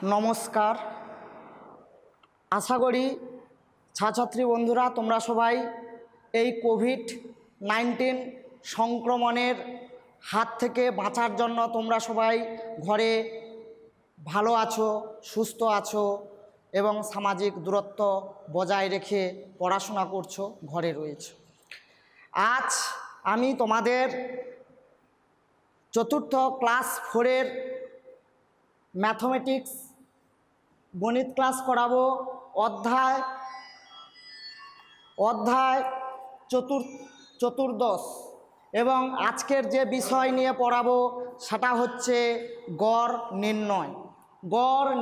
নমস্কার। আশা করি ছাত্রছাত্রী বন্ধুরা তোমরা সবাই এই কোভিড-19 সংক্রমণের হাত থেকে বাঁচার জন্য তোমরা সবাই ঘরে ভালো আছো, সুস্থ আছো এবং সামাজিক দূরত্ব বজায় রেখে পড়াশোনা করছো, ঘরে রয়েছো। আজ আমি তোমাদের চতুর্থ ক্লাস 4-এর ম্যাথমেটিক্স গণিত ক্লাস করাবো। অধ্যায় চতুর্দশ এবং আজকের যে বিষয় নিয়ে পড়াবো সেটা হচ্ছে গড়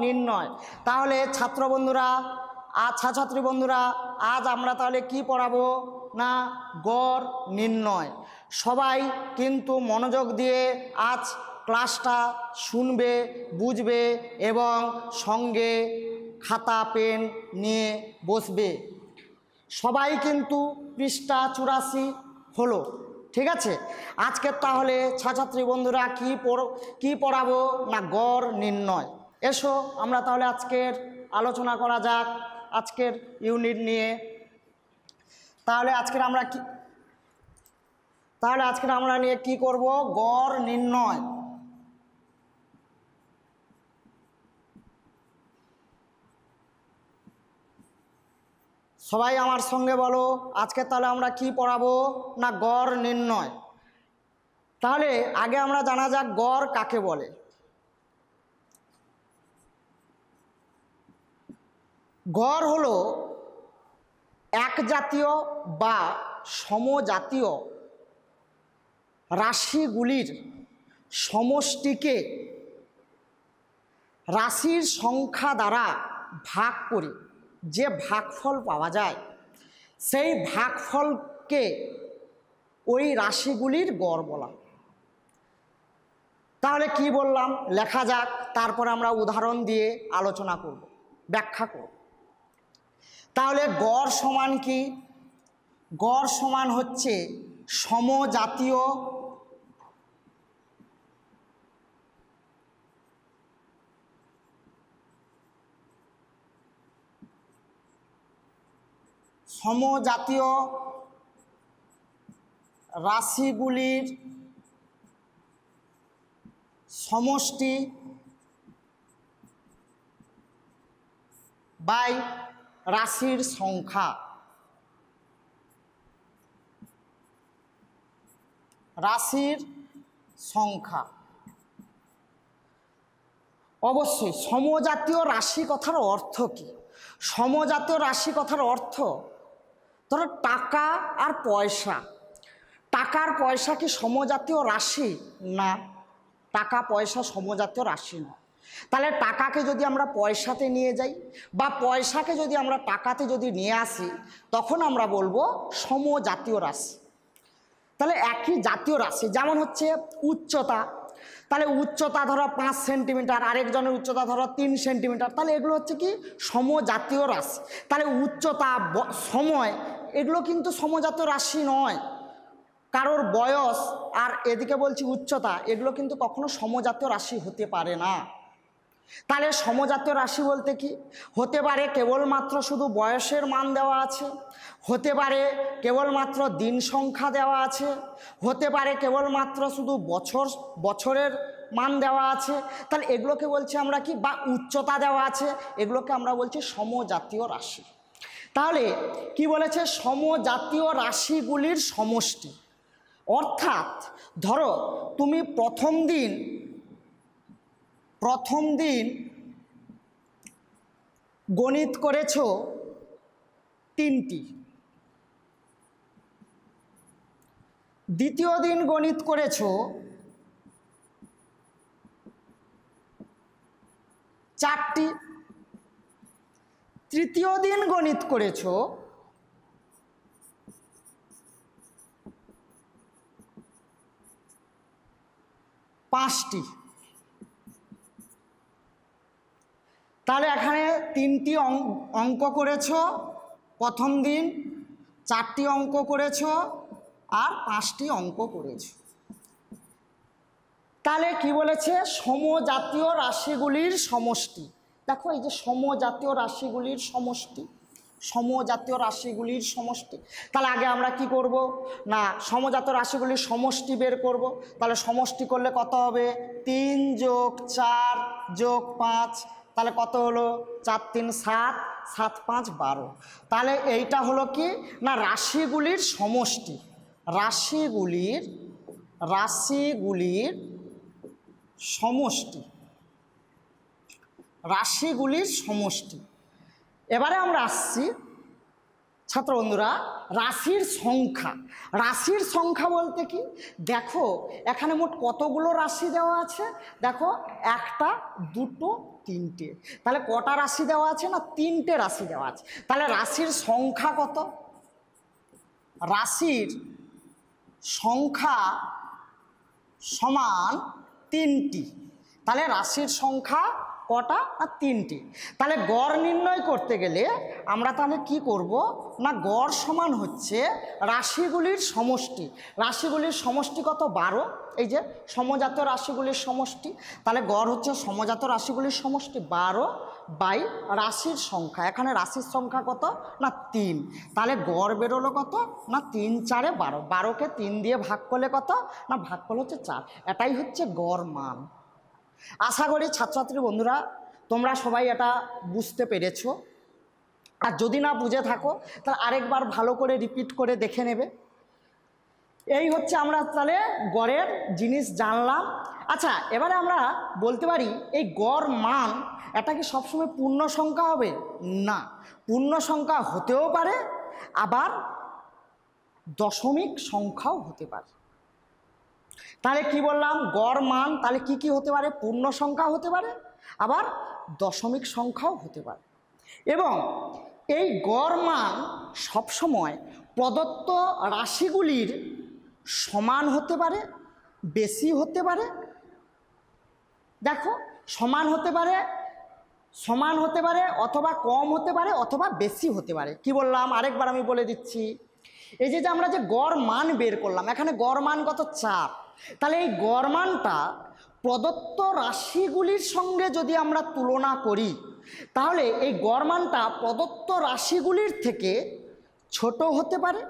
নির্ণয়। তাহলে ছাত্রছাত্রী বন্ধুরা আজ আমরা তাহলে কি পড়াবো না গড় নির্ণয়। সবাই কিন্তু মনোযোগ দিয়ে আজ ক্লাসটা শুনবে, বুঝবে এবং সঙ্গে খাতা পেন নিয়ে বসবে। সবাই কিন্তু পৃষ্ঠা 84 হলো, ঠিক আছে। আজকের তাহলে ছাত্রছাত্রী বন্ধুরা কি পড়াবো না গড় নির্ণয়। এসো আমরা তাহলে আজকের আলোচনা করা যাক আজকের ইউনিট নিয়ে। তাহলে আজকের আমরা নিয়ে কি করব? গড় নির্ণয়। সবাই আমার সঙ্গে বলো, আজকে তাহলে আমরা কি পড়াবো না গড় নির্ণয়। তাহলে আগে আমরা জানা যাক গড় কাকে বলে। গড় হলো একজাতীয় বা সমজাতীয় রাশিগুলির সমষ্টিকে রাশির সংখ্যা দ্বারা ভাগ করে যে ভাগফল পাওয়া যায় সেই ভাগফলকে ওই রাশিগুলির গড় বলা। তাহলে কি বললাম লেখা যাক, তারপরে আমরা উদাহরণ দিয়ে আলোচনা করব, ব্যাখ্যা করব। তাহলে গড় সমান কি? গড় সমান হচ্ছে সমজাতীয় রাশিগুলির সমষ্টি বাই রাশির সংখ্যা। অবশ্যই সমজাতীয় রাশি কথার অর্থ কি? সমজাতীয় রাশি কথার অর্থ ধরো টাকা আর পয়সা। টাকার পয়সা কি সমজাতীয় রাশি? না, টাকা পয়সা সমজাতীয় রাশি না। তাহলে টাকাকে যদি আমরা পয়সাতে নিয়ে যাই বা পয়সাকে যদি আমরা টাকাতে যদি নিয়ে আসি তখন আমরা বলবো সমজাতীয় রাশি। তাহলে একই জাতীয় রাশি, যেমন হচ্ছে উচ্চতা। তাহলে উচ্চতা ধরো 5 সেন্টিমিটার, আরেকজনের উচ্চতা ধরো 3 সেন্টিমিটার, তাহলে এগুলো হচ্ছে কি সমজাতীয় রাশি। তাহলে উচ্চতা, সময় এগুলো কিন্তু সমজাতীয় রাশি নয়। কারোর বয়স আর এদিকে বলছি উচ্চতা, এগুলো কিন্তু কখনো সমজাতীয় রাশি হতে পারে না। তাহলে সমজাতীয় রাশি বলতে কি হতে পারে? কেবলমাত্র শুধু বয়সের মান দেওয়া আছে, হতে পারে কেবলমাত্র দিন সংখ্যা দেওয়া আছে, হতে পারে কেবলমাত্র শুধু বছরের মান দেওয়া আছে। তাহলে এগুলোকে বলছি আমরা কি, বা উচ্চতা দেওয়া আছে, এগুলোকে আমরা বলছি সমজাতীয় রাশি। তাহলে কি বলেছে? সমজাতীয় রাশিগুলির সমষ্টি। অর্থাৎ ধরো তুমি প্রথম দিন গণিত করেছো 3টি, দ্বিতীয় দিন গণিত করেছো 4টি, তৃতীয় দিন গণিত করেছো 5টি। তাহলে এখানে 3টি অঙ্ক করেছো প্রথম দিন, 4টি অঙ্ক করেছো আর 5টি অঙ্ক করেছো। তাহলে কি বলেছে? সমজাতীয় রাশিগুলির সমষ্টি। দেখো এই যে সমজাতীয় রাশিগুলির সমষ্টি, সমজাতীয় রাশিগুলির সমষ্টি। তাহলে আগে আমরা কি করব না সমজাতীয় রাশিগুলির সমষ্টি বের করব। তাহলে সমষ্টি করলে কত হবে? 3 + 4 + 5, তাহলে কত হলো? 4 3 7, 7 5 12। তাহলে এইটা হলো কি না রাশিগুলির সমষ্টি, রাশিগুলির সমষ্টি, রাশিগুলির সমষ্টি। এবারে আমরা আসছি ছাত্র বন্ধুরা রাশির সংখ্যা। রাশির সংখ্যা বলতে কি, দেখো এখানে মোট কতগুলো রাশি দেওয়া আছে? দেখো 1টা 2টো 3টে, তাহলে কটা রাশি দেওয়া আছে? না 3টে রাশি দেওয়া আছে। তাহলে রাশির সংখ্যা কত? রাশির সংখ্যা সমান 3টি। তাহলে রাশির সংখ্যা কটা? না 3টি। তাহলে গড় নির্ণয় করতে গেলে আমরা তাহলে কি করব না গড় সমান হচ্ছে রাশিগুলির সমষ্টি। রাশিগুলির সমষ্টি কত? 12। এই যে সমজাতীয় রাশিগুলির সমষ্টি, তাহলে গড় হচ্ছে সমজাতীয় রাশিগুলির সমষ্টি 12 / রাশির সংখ্যা। এখানে রাশির সংখ্যা কত? না 3। তাহলে গড় বেরোলো কত? না 3 4 12। 12কে 3 দিয়ে ভাগ করলে কত? না ভাগ করলে হচ্ছে 4। এটাই হচ্ছে গড় মান। আশা করি ছাত্রছাত্রী বন্ধুরা তোমরা সবাই এটা বুঝতে পেরেছো। আর যদি না বুঝে থাকো তাহলে আরেকবার ভালো করে রিপিট করে দেখে নেবে। এই হচ্ছে আমরা তাহলে গড়ের জিনিস জানলাম। আচ্ছা এবারে আমরা বলতে পারি এই গড় মান এটা কি সবসময় পূর্ণ সংখ্যা হবে? না, পূর্ণ সংখ্যা হতেও পারে, আবার দশমিক সংখ্যাও হতে পারে। তাহলে কি বললাম? গড় মান তাহলে কি কি হতে পারে? পূর্ণ সংখ্যা হতে পারে, আবার দশমিক সংখ্যাও হতে পারে। এবং এই গড় মান সবসময় প্রদত্ত রাশিগুলির সমান হতে পারে, বেশি হতে পারে। দেখো সমান হতে পারে অথবা কম হতে পারে অথবা বেশি হতে পারে। কি বললাম আরেকবার আমি বলে দিচ্ছি। এই যে আমরা যে গড় মান বের করলাম, এখানে গড় মান কত? 4। তাহলে এই গড় মানটা প্রদত্ত রাশিগুলির সঙ্গে যদি আমরা তুলনা করি তাহলে এই গড় মানটা প্রদত্ত রাশিগুলির থেকে ছোট হতে পারে,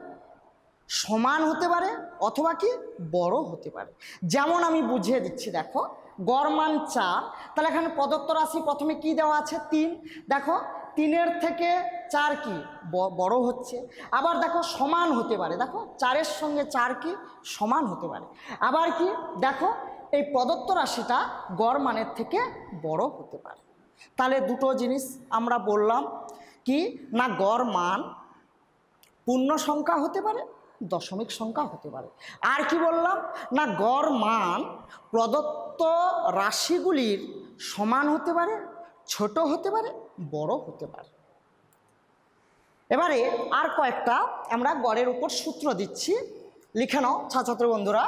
সমান হতে পারে অথবা কি বড় হতে পারে। যেমন আমি বুঝিয়ে দিচ্ছি, দেখো গড় মান 4, তাহলে এখানে প্রদত্ত রাশি প্রথমে কি দেওয়া আছে? 3। দেখো 3-এর থেকে 4 কি বড় হচ্ছে। আবার দেখো সমান হতে পারে, দেখো 4-এর সঙ্গে 4 কি সমান হতে পারে। আবার কি দেখো এই প্রদত্ত রাশিটা গড় মানের থেকে বড় হতে পারে। তাহলে দুটো জিনিস আমরা বললাম কি না গড় মান পূর্ণ সংখ্যা হতে পারে, দশমিক সংখ্যা হতে পারে। আর কি বললাম না গড় মান প্রদত্ত রাশিগুলির সমান হতে পারে, ছোট হতে পারে, বড় হতে পারে। এবারে আর কয়েকটা আমরা গড়ের উপর সূত্র দিচ্ছি, লিখে নাও ছাত্রছাত্রী বন্ধুরা।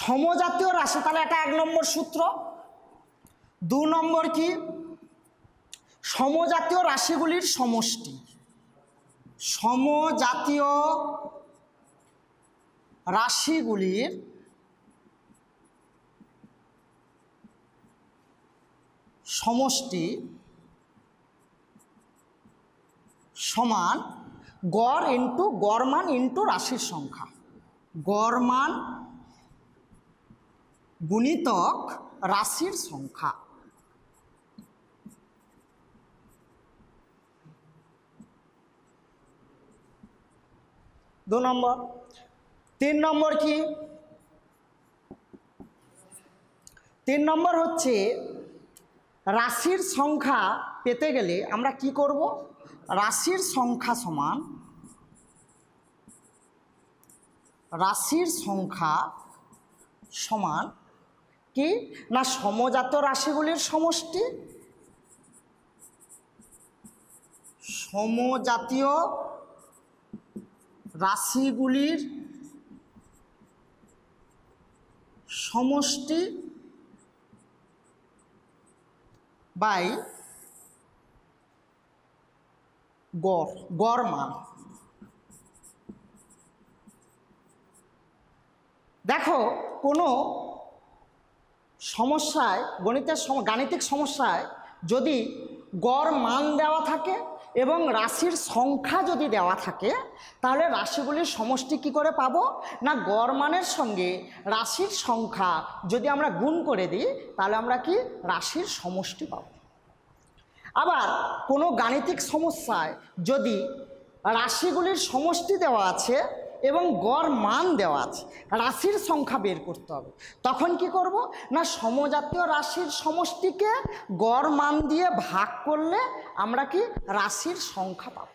সমজাতীয় রাশি, তাহলে এটা 1 নম্বর সূত্র। 2 নম্বর কি? সমজাতীয় রাশিগুলির সমষ্টি। সমজাতীয় রাশিগুলির সমষ্টি সমান গড় ইন্টু গড় মান ইন্টু রাশির সংখ্যা। গড় মান গুণিতক রাশির সংখ্যা। দু নম্বর। 3 নম্বর কি? 3 নম্বর হচ্ছে রাশির সংখ্যা পেতে গেলে আমরা কি করব? রাশির সংখ্যা সমান কি না সমজাতীয় রাশিগুলির সমষ্টি, সমজাতীয় রাশিগুলির সমষ্টি বাই গড় মান। দেখো কোনো সমস্যায় গাণিতিক সমস্যায় যদি গড় মান দেওয়া থাকে এবং রাশির সংখ্যা যদি দেওয়া থাকে, তাহলে রাশিগুলির সমষ্টি কি করে পাবো না, গড় মানের সঙ্গে রাশির সংখ্যা যদি আমরা গুণ করে দিই তাহলে আমরা কি রাশির সমষ্টি পাবো। আবার কোনো গাণিতিক সমস্যায় যদি রাশিগুলির সমষ্টি দেওয়া আছে এবং গড় মান দেওয়া আছে, রাশির সংখ্যা বের করতে হবে, তখন কি করব না, সমজাতীয় রাশির সমষ্টিকে গড় মান দিয়ে ভাগ করলে আমরা কি রাশির সংখ্যা পাব।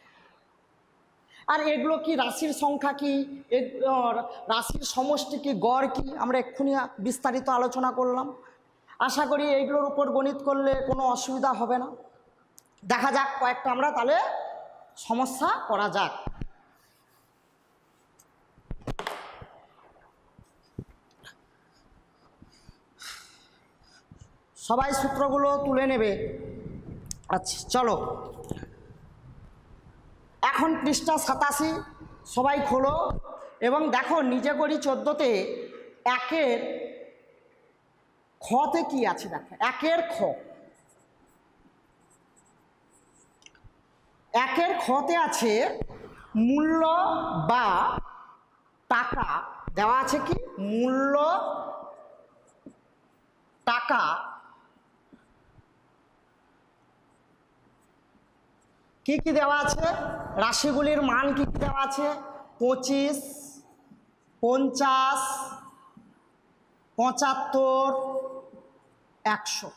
আর এগুলো কি রাশির সংখ্যা কি, রাশির সমষ্টি কি, গড় কি, আমরা এক্ষুনি বিস্তারিত আলোচনা করলাম। আশা করি এইগুলোর উপর গণিত করলে কোনো অসুবিধা হবে না। দেখা যাক কয়েকটা আমরা তাহলে সমস্যা করা যাক। সবাই সূত্রগুলো তুলে নেবে। আচ্ছা চলো, এখন পৃষ্ঠা 87 সবাই খোলো এবং দেখো নিজে করি 14তে একের খতে কি আছে, দেখো একের খ, একের খতে আছে মূল্য বা টাকা দেওয়া আছে, কি মূল্য টাকা কি কি দেওয়া আছে, রাশিগুলির মান কি কি দেওয়া আছে, 25, 50, 75, 100।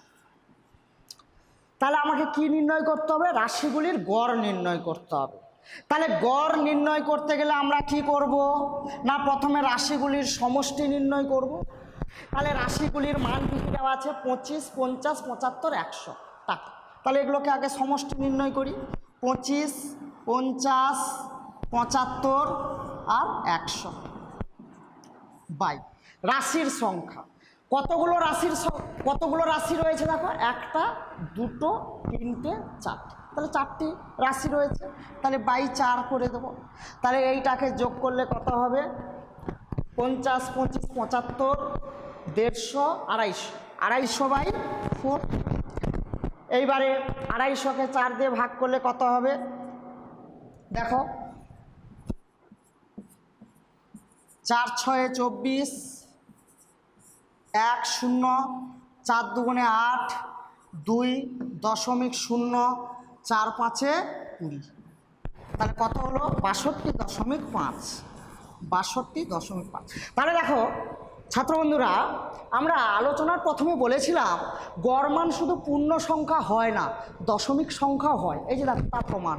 তাহলে আমাকে কি নির্ণয় করতে হবে, রাশিগুলির গড় নির্ণয় করতে হবে। তাহলে গড় নির্ণয় করতে গেলে আমরা কি করব না, প্রথমে রাশিগুলির সমষ্টি নির্ণয় করব। তাহলে রাশিগুলির মান কি কি দেওয়া আছে, 25, 50, 75, 100 টাকা। তাহলে এগুলোকে আগে সমষ্টি নির্ণয় করি, 25, 50, 75 আর 100 বাই রাশির সংখ্যা। কতগুলো রাশি রয়েছে দেখো, 1, 2, 3, 4, তাহলে 4টি রাশি রয়েছে, তাহলে বাই 4 করে দেবো। তাহলে এইটাকে যোগ করলে কত হবে, 50, 25, 75, 150, 250, 250 বাই 4। এইবারে 250কে 4 দিয়ে ভাগ করলে কত হবে, দেখো 4 6 24, 1 0, 4 2 8, 2.0, 4 5 20। তাহলে কত হলো, 62.5, 62.5। তাহলে দেখো ছাত্রবন্ধুরা, আমরা আলোচনার প্রথমে বলেছিলাম গড় মান শুধু পূর্ণ সংখ্যা হয় না, দশমিক সংখ্যাও হয়। এই যে দেখো তার প্রমাণ,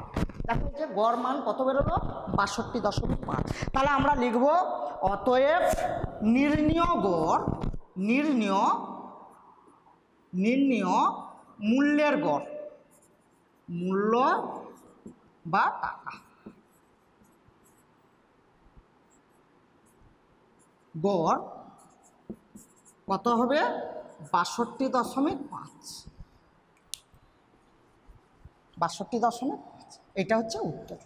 দেখো যে গড় মান কত বেরোলো, 62.5। তাহলে আমরা লিখব অতএব নির্ণীয় গড়, নির্ণীয় মূল্যের গড়, মূল্য বা টাকা, গড় কত হবে, 62.5, 62.5। এটা হচ্ছে উত্তর।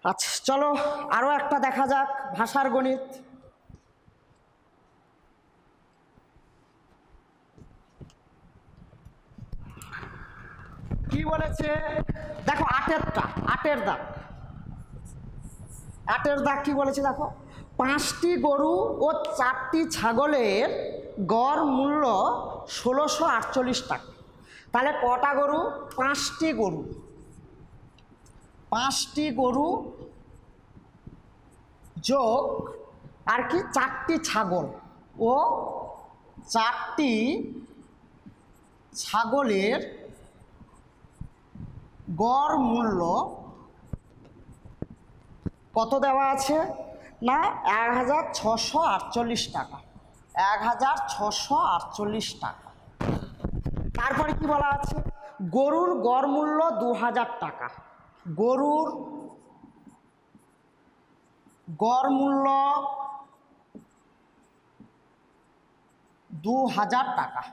আচ্ছা চলো আরো একটা দেখা যাক, ভাষার গণিত। কি বলেছে দেখো, 8এর দাগ, 8এর দাগ কি বলেছে দেখো, 5টি গরু ও 4টি ছাগলের গড় মূল্য 1648 টাকা। তাহলে কটা গরু, 5টি গরু, 5টি গরু যোগ আর কি 4টি ছাগল ও 4টি ছাগলের গড় মূল্য কত দেওয়া আছে না, 1648 টাকা, 1648 টাকা। তারপরে কি বলা আছে, গরুর গড় মূল্য 2000 টাকা, গরুর গড় মূল্য 2000 টাকা।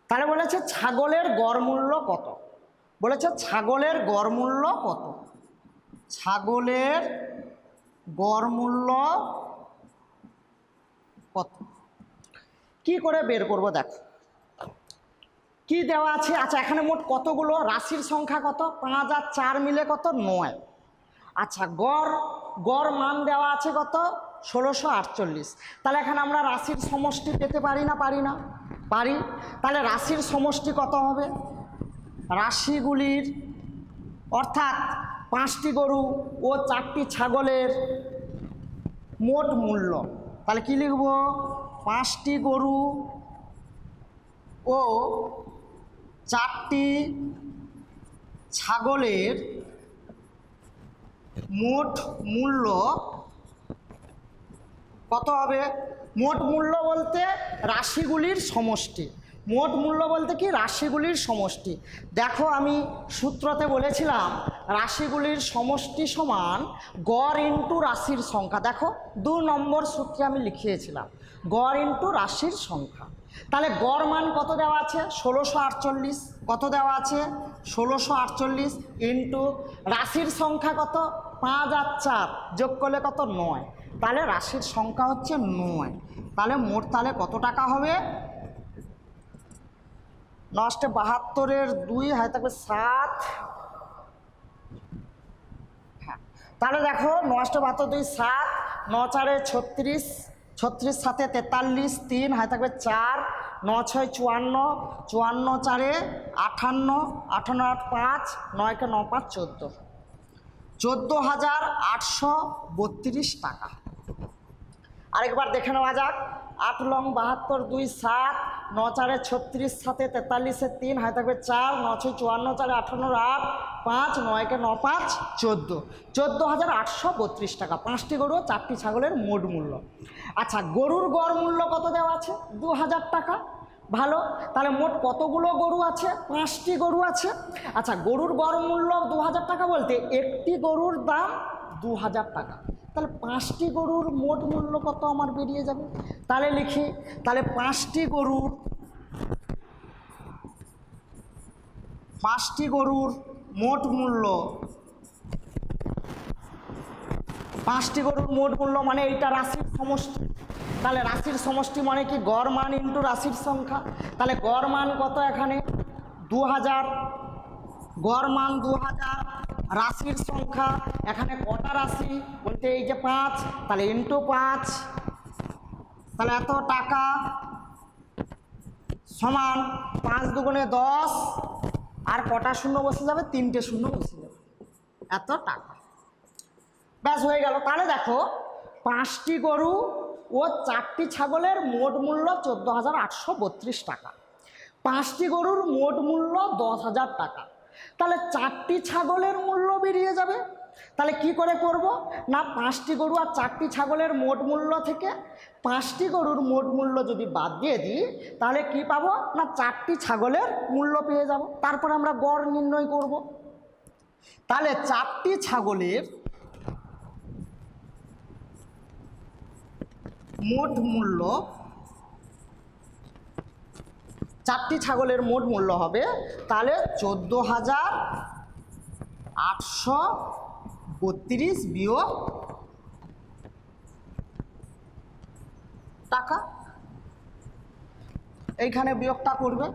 তাহলে বলেছে ছাগলের গড় মূল্য কত, বলেছে ছাগলের গড় মূল্য কত, ছাগলের গড় মূল্য কত? কি করে বের করব দেখো কি দেওয়া আছে। আচ্ছা এখানে মোট কতগুলো রাশির সংখ্যা কত? 5 আর 4 মিলে কত? 9। আচ্ছা গড় মান দেওয়া আছে কত? 1648। তাহলে এখানে আমরা রাশির সমষ্টি পেতে পারি না পারি না? পারি। তাহলে রাশির সমষ্টি কত হবে? রাশিগুলির অর্থাৎ 5টি গরু ও 4টি ছাগলের মোট মূল্য। তাহলে কি লিখব? 5টি গরু ও 4টি ছাগলের মোট মূল্য কত হবে? মোট মূল্য বলতে রাশিগুলির সমষ্টি। মোট মূল্য বলতে কি? রাশিগুলির সমষ্টি। দেখো আমি সূত্রতে বলেছিলাম রাশিগুলির সমষ্টি সমান গড় ইন্টু রাশির সংখ্যা। দেখো 2 নম্বর সূত্রে আমি লিখিয়েছিলাম গড় ইন্টু রাশির সংখ্যা। তাহলে গড় মান কত দেওয়া আছে? 1648। কত দেওয়া আছে? 1648 ইন্টু রাশির সংখ্যা কত? 5 আর 4 যোগ করলে কত? 9। তাহলে রাশির সংখ্যা হচ্ছে 9। তাহলে মোট তাহলে কত টাকা হবে? 972-এর 2 হয় থাকবে 7। হ্যাঁ তাহলে দেখো 972 7, 9 4 36, 36 7 43, 3 হয় থাকবে 4, 9 6 54, 54 4 58, 58 8 5, 9 কে 9 5 14, 14,832 টাকা। আরেকবার দেখে নেওয়া যাক। 8 লং 72 2 7, 9 4 36 7 43 3 হয় থাকবে 4, 9 6 54 4 58 8 5, 9 কে 9 5 14, 14,832 টাকা। 5টি গরু 4টি ছাগলের মোট মূল্য। আচ্ছা গরুর গড় মূল্য কত দেওয়া আছে? 2000 টাকা। ভালো, তাহলে মোট কতগুলো গরু আছে? 5টি গরু আছে। আচ্ছা গরুর গড় মূল্য 2000 টাকা বলতে একটি গরুর দাম 2000 টাকা। তাহলে 5টি গরুর মোট মূল্য কত আমার বেরিয়ে যাবে। তাহলে লিখি, তাহলে 5টি গরুর মোট মূল্য, 5টি গরুর মোট মূল্য মানে এইটা রাশির সমষ্টি। তাহলে রাশির সমষ্টি মানে কি? গড় মান ইন্টু রাশির সংখ্যা। তাহলে গড় মান কত? এখানে 2000, গড় মান 2000, রাশির সংখ্যা এখানে কটা রাশি বলতে এই যে 5, তাহলে ইন্টু 5, তাহলে এত টাকা সমান 5 দুগুণে 10, আর কটা শূন্য বসে যাবে? 3টে শূন্য বসে যাবে, এত টাকা। ব্যাস হয়ে গেল। তাহলে দেখো 5টি গরু ও 4টি ছাগলের মোট মূল্য 14,832 টাকা। 5টি গরুর মোট মূল্য 10,000 টাকা। তাহলে 4টি ছাগলের মূল্য বেরিয়ে যাবে। তাহলে কি করে করব না, 5টি গরু আর 4টি ছাগলের মোট মূল্য থেকে 5টি গরুর মোট মূল্য যদি বাদ দিয়ে দিই তাহলে কি পাবো না, 4টি ছাগলের মূল্য পেয়ে যাব। তারপর আমরা গড় নির্ণয় করব। তাহলে 4টি ছাগলের মোট মূল্য, 4টি ছাগলের মোট মূল্য হবে তাহলে 14,832 বিয়োগ টাকা। এইখানে বিয়োগটা করবে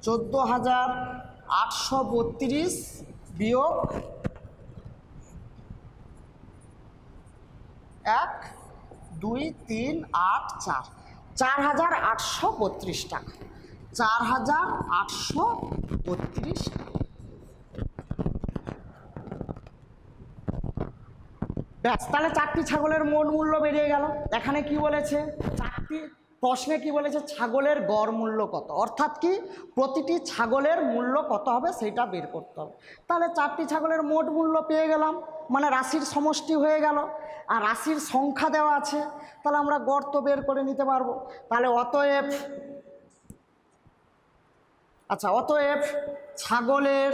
14,832 বিয়োগ 1 2 3 8 4, 4,832 টাকা। 4,832 টাকা। ব্যাস, তাহলে 4টি ছাগলের মোট মূল্য বেরিয়ে গেল। এখানে কি বলেছে? 4টি প্রশ্নে কি বলেছে? ছাগলের গড় মূল্য কত, অর্থাৎ কি প্রতিটি ছাগলের মূল্য কত হবে সেটা বের করতে হবে। তাহলে 4টি ছাগলের মোট মূল্য পেয়ে গেলাম, মানে রাশির সমষ্টি হয়ে গেল, আর রাশির সংখ্যা দেওয়া আছে, তাহলে আমরা গড় তো বের করে নিতে পারবো। তাহলে অতএব, আচ্ছা অতএব ছাগলের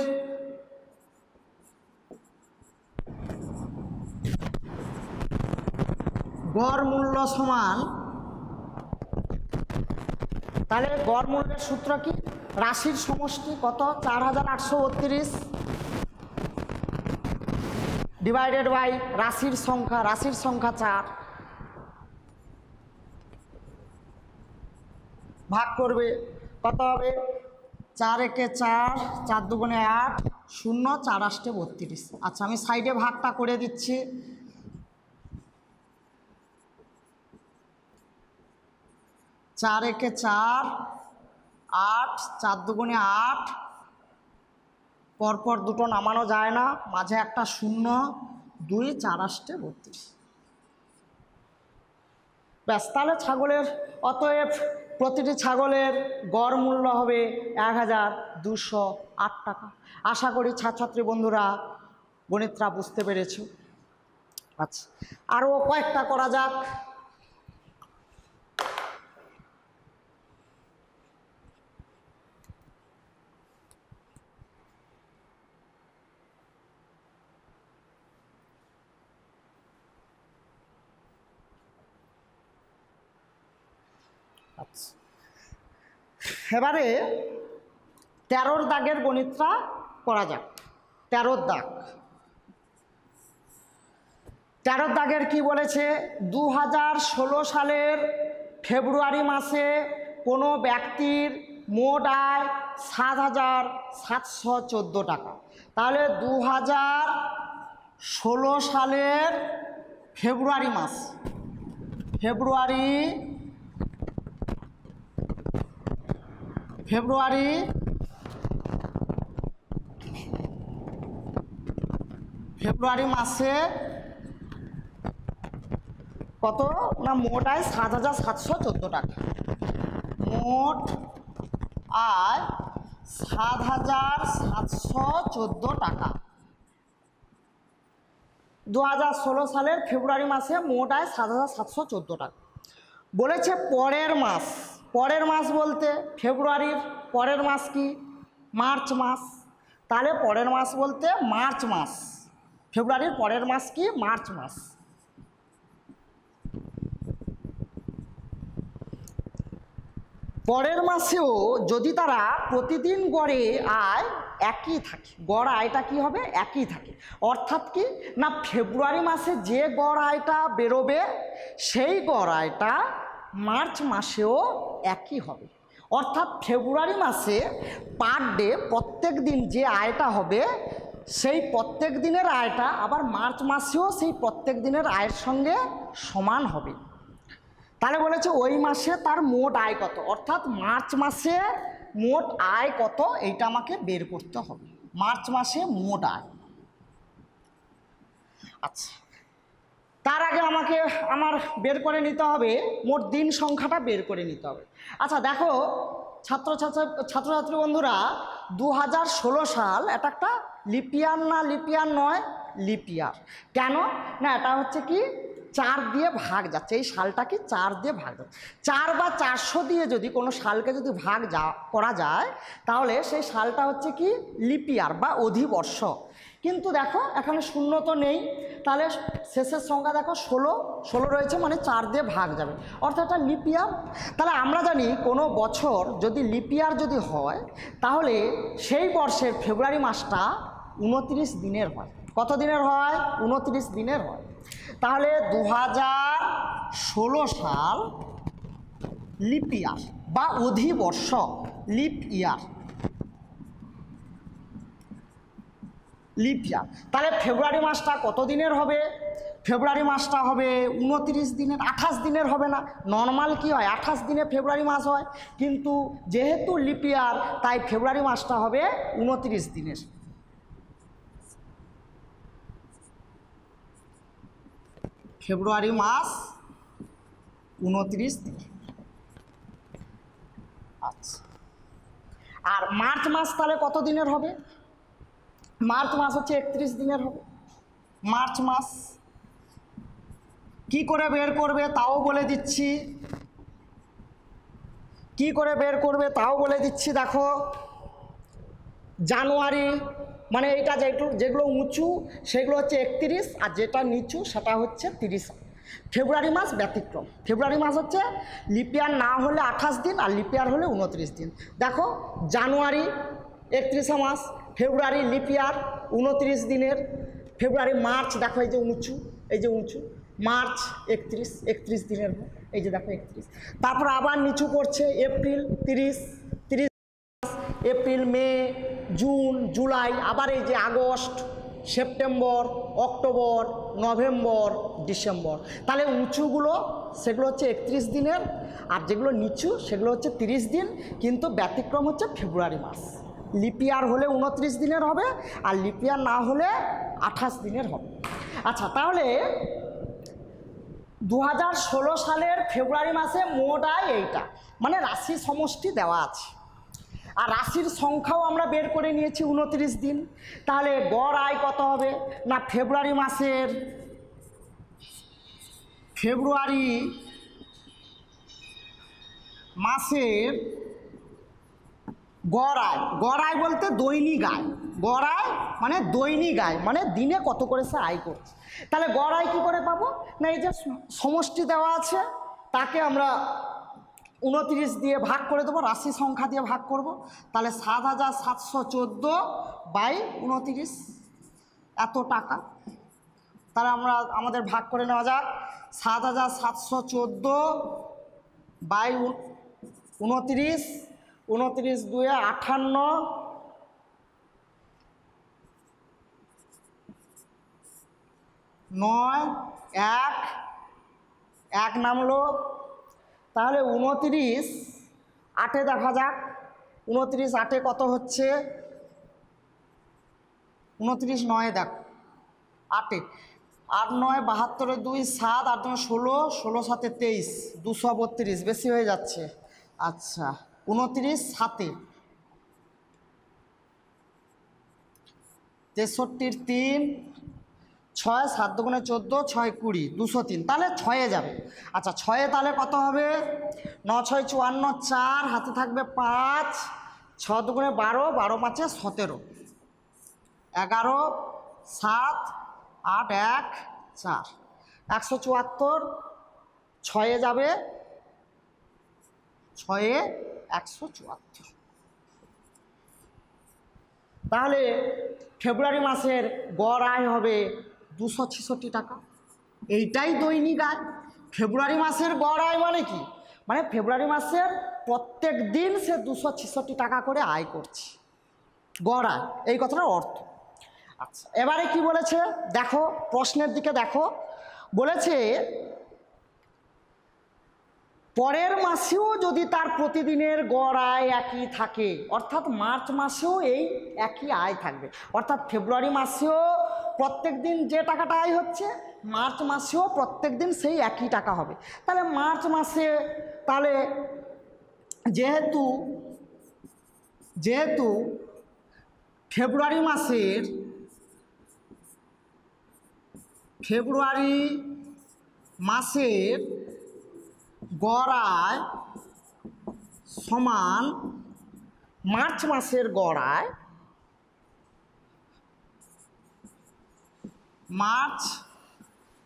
গড় মূল্য সমান, তাহলে গড় মূল্যের সূত্র কি? রাশির সমষ্টি কত? 4,832 ডিভাইডেড বাই রাশির সংখ্যা 4, ভাগ করবে কত হবে? 4 একে 4, 4 দুগুণে 8, 0 4 আষ্টে 32। আচ্ছা আমি সাইডে ভাগটা করে দিচ্ছি। 4 একে 4, 8, 4 দুগুণে 8, পরপর দুটো নামানো যায় না, মাঝে একটা 0, 2 4 আষ্টে 32। ব্যাস, তাহলে ছাগলের অতএব প্রতিটি ছাগলের গড় মূল্য হবে 1208 টাকা। আশা করি ছাত্রছাত্রী বন্ধুরা গণিতটা বুঝতে পেরেছ। আচ্ছা আরও কয়েকটা করা যাক। আচ্ছা এবারে 13 দাগের গণিতটা করা যাক। 13 দাগ, 13 দাগের কি বলেছে? 2016 সালের ফেব্রুয়ারি মাসে কোনো ব্যক্তির মোট আয় 7,714 টাকা। তাহলে 2016 সালের ফেব্রুয়ারি মাস, ফেব্রুয়ারি মাসে কত না মোট আয় 7,714 টাকা। মোট আয় 7,714 টাকা। 2016 সালের ফেব্রুয়ারি মাসে মোট আয় 7,714 টাকা। বলেছে পরের মাস, পরের মাস বলতে ফেব্রুয়ারির পরের মাস কি? মার্চ মাস। তাহলে পরের মাস বলতে মার্চ মাস, ফেব্রুয়ারির পরের মাস কি? মার্চ মাস। পরের মাসেও যদি তারা প্রতিদিন গড়ে আয় একই থাকে, গড় আয়টা কি হবে? একই থাকে। অর্থাৎ কি না ফেব্রুয়ারি মাসে যে গড় আয়টা বেরোবে সেই গড় আয়টা মার্চ মাসেও একই হবে। অর্থাৎ ফেব্রুয়ারি মাসে পার ডে প্রত্যেক দিন যে আয়টা হবে সেই প্রত্যেক দিনের আয়টা আবার মার্চ মাসেও সেই প্রত্যেক দিনের আয়ের সঙ্গে সমান হবে। তাহলে বলেছে ওই মাসে তার মোট আয় কত, অর্থাৎ মার্চ মাসে মোট আয় কত এইটা আমাকে বের করতে হবে। মার্চ মাসে মোট আয়। আচ্ছা তার আগে আমাকে বের করে নিতে হবে মোট দিন সংখ্যাটা বের করে নিতে হবে। আচ্ছা দেখো ছাত্রছাত্রী বন্ধুরা, 2016 সাল এটা একটা লিপিয়ার না? লিপিয়ার নয়, লিপিয়ার। কেন না এটা হচ্ছে কি 4 দিয়ে ভাগ যাচ্ছে, এই সালটা কি 4 দিয়ে ভাগ যাচ্ছে। 4 বা 400 দিয়ে যদি কোনো সালকে যদি ভাগ করা যায় তাহলে সেই সালটা হচ্ছে কি লিপিয়ার বা অধিবর্ষ। কিন্তু দেখো এখানে 0 তো নেই, তাহলে শেষের সংখ্যা দেখো 16 রয়েছে, মানে 4 দিয়ে ভাগ যাবে, অর্থাৎ এটা লিপিয়ার। তাহলে আমরা জানি কোনো বছর যদি লিপিয়ার যদি হয় তাহলে সেই বর্ষের ফেব্রুয়ারি মাসটা 29 দিনের হয়। কত দিনের হয়? 29 দিনের হয়। তাহলে 2016 সাল লিপ ইয়ার বা অধিবর্ষ, লিপ ইয়ার, লিপ ইয়ার। তাহলে ফেব্রুয়ারি মাসটা কত দিনের হবে? ফেব্রুয়ারি মাসটা হবে 29 দিনের, 28 দিনের হবে না। নর্মাল কি হয় 28 দিনে ফেব্রুয়ারি মাস হয়, কিন্তু যেহেতু লিপ ইয়ার তাই ফেব্রুয়ারি মাসটা হবে 29 দিনের। ফেব্রুয়ারি মাস 29 দিন। আচ্ছা আর মার্চ মাস তাহলে কত দিনের হবে? মার্চ মাস হচ্ছে 31 দিনের হবে। মার্চ মাস কি করে বের করবে তাও বলে দিচ্ছি, কি করে বের করবে তাও বলে দিচ্ছি। দেখো জানুয়ারি মানে এইটা যেগুলো উঁচু সেগুলো হচ্ছে 31, আর যেটা নিচু সেটা হচ্ছে 30। ফেব্রুয়ারি মাস ব্যতিক্রম, ফেব্রুয়ারি মাস হচ্ছে লিপিয়ার না হলে 28 দিন আর লিপিয়ার হলে 29 দিন। দেখো জানুয়ারি 31 মাস, ফেব্রুয়ারি লিপিয়ার 29 দিনের, ফেব্রুয়ারি মার্চ দেখো এই যে উঁচু, এই যে উঁচু, মার্চ 31 দিনের, এই যে দেখো 31। তারপর আবার নিচু করছে এপ্রিল 30, এপ্রিল, মে, জুন, জুলাই, আবার এই যে August, September, October, November, December. তাহলে উঁচুগুলো সেগুলো হচ্ছে 31 দিনের, আর যেগুলো নিচু সেগুলো হচ্ছে 30 দিন। কিন্তু ব্যতিক্রম হচ্ছে ফেব্রুয়ারি মাস। লিপিয়ার হলে 29 দিনের হবে, আর লিপিয়ার না হলে 28 দিনের হবে। আচ্ছা, তাহলে 2016 সালের ফেব্রুয়ারি মাসে মোট আয় এইটা, মানে রাশি সমষ্টি দেওয়া আছে, আর রাশির সংখ্যাও আমরা বের করে নিয়েছি 29 দিন। তাহলে গড় আয় কত হবে না, ফেব্রুয়ারি মাসের গড় আয় বলতে দৈনিক আয়, গড় আয় মানে দৈনিক আয়, মানে দিনে কত করে সে আয় করছে। তাহলে গড় আয় কী করে পাবো না, এই যে সমষ্টি দেওয়া আছে তাকে আমরা 29 দিয়ে ভাগ করে দেবো, রাশি সংখ্যা দিয়ে ভাগ করব। তাহলে 7,714 বাই 29, এত টাকা। তাহলে আমাদের ভাগ করে নেওয়া যাক, 7,714 বাই 29, 29 2 58, 9 1 নামলো। তাহলে 29 8 দেখা যাক, 29 8 কত হচ্ছে, 29 9 দেখো 8 8 9 72 2 7 8 9 16 16 7 23 232, বেশি হয়ে যাচ্ছে। আচ্ছা, 29 7 63 3 6 7 দুগুণে 14 6 20 203, তাহলে 6-এ যাবে। আচ্ছা, 6-এ তাহলে কত হবে, 9 6 54 4, হাতে থাকবে 5, 6 দুগুণে 12 12 5 17, 11 7 8 1 4, 174, 6-এ যাবে, 6-এ 174। তাহলে ফেব্রুয়ারি মাসের গড় আয় হবে 266 টাকা, এইটাই দৈনিক আয়। ফেব্রুয়ারি মাসের গড় আয় মানে কি, মানে ফেব্রুয়ারি মাসের প্রত্যেক দিন সে 266 টাকা করে আয় করছে, গড় আয়, এই কথাটার অর্থ। আচ্ছা, এবারে কি বলেছে দেখো, প্রশ্নের দিকে দেখো, বলেছে পরের মাসেও যদি তার প্রতিদিনের গড় আয় একই থাকে, অর্থাৎ মার্চ মাসেও এই একই আয় থাকবে, অর্থাৎ ফেব্রুয়ারি মাসেও প্রত্যেক দিন যে টাকাটা আয় হচ্ছে, মার্চ মাসেও প্রত্যেক দিন সেই একই টাকা হবে। তাহলে মার্চ মাসে, তাহলে যেহেতু ফেব্রুয়ারি মাসের গড় আয় সমান মার্চ মাসের গড় আয়, মার্চ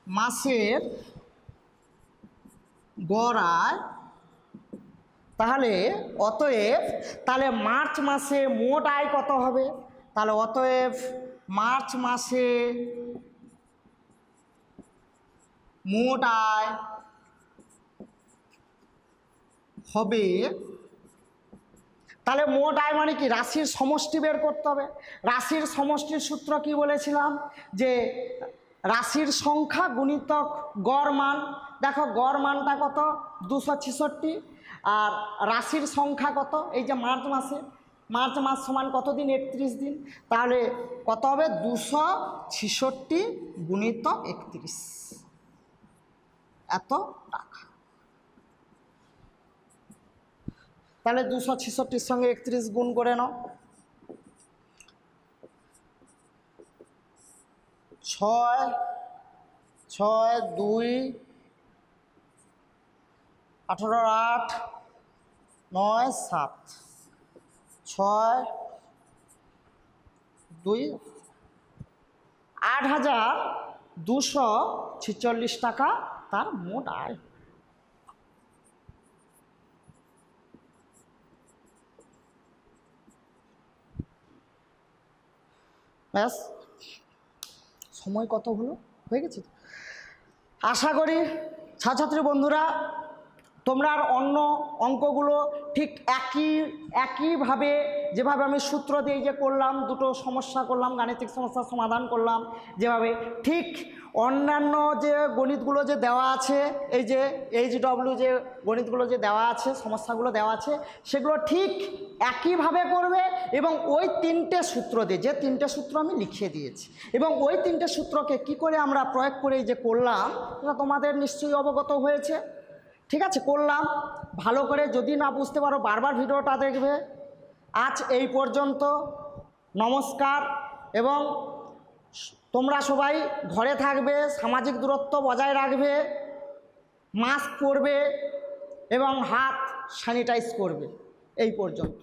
মাসের গড় আয়, তাহলে অতএব তাহলে মার্চ মাসে মোট আয় কত হবে, তাহলে অতএব মার্চ মাসে মোট আয় হবে, তাহলে মোট আয় মানে কি, রাশির সমষ্টি বের করতে হবে। রাশির সমষ্টির সূত্র কি বলেছিলাম, যে রাশির সংখ্যা গুণিতক গড় মান। দেখো গড় মানটা কত 266, আর রাশির সংখ্যা কত, এই যে মার্চ মাস সমান কত দিন, 31 দিন, তাহলে কত হবে 266 গুণিতক 31, এত টাকা। তাহলে 266-র সঙ্গে 31 গুণ করে নাও, 6 6 2 18 8 9 7, 6 2 8,246 টাকা তার মোট আয়। ব্যাস সময় কত হলো, হয়ে গেছে? আশা করি ছাত্রছাত্রী বন্ধুরা তোমরা আর অন্য অঙ্কগুলো ঠিক একইভাবে যেভাবে আমি সূত্র দিয়ে যে করলাম, দুটো সমস্যা করলাম, গাণিতিক সমস্যার সমাধান করলাম যেভাবে, ঠিক অন্যান্য যে গণিতগুলো যে দেওয়া আছে, এই যে HW যে গণিতগুলো যে দেওয়া আছে, সমস্যাগুলো দেওয়া আছে, সেগুলো ঠিক একইভাবে করবে এবং ওই তিনটে সূত্র দিয়ে, যে তিনটে সূত্র আমি লিখিয়ে দিয়েছি, এবং ওই তিনটে সূত্রকে কি করে আমরা প্রয়োগ করে যে করলাম সেটা তোমাদের নিশ্চয়ই অবগত হয়েছে। ঠিক আছে, করলাম ভালো করে। যদি না বুঝতে পারো বারবার ভিডিওটা দেখবে। আজ এই পর্যন্ত, নমস্কার। এবং তোমরা সবাই ঘরে থাকবে, সামাজিক দূরত্ব বজায় রাখবে, মাস্ক পরবে এবং হাত স্যানিটাইজ করবে। এই পর্যন্ত।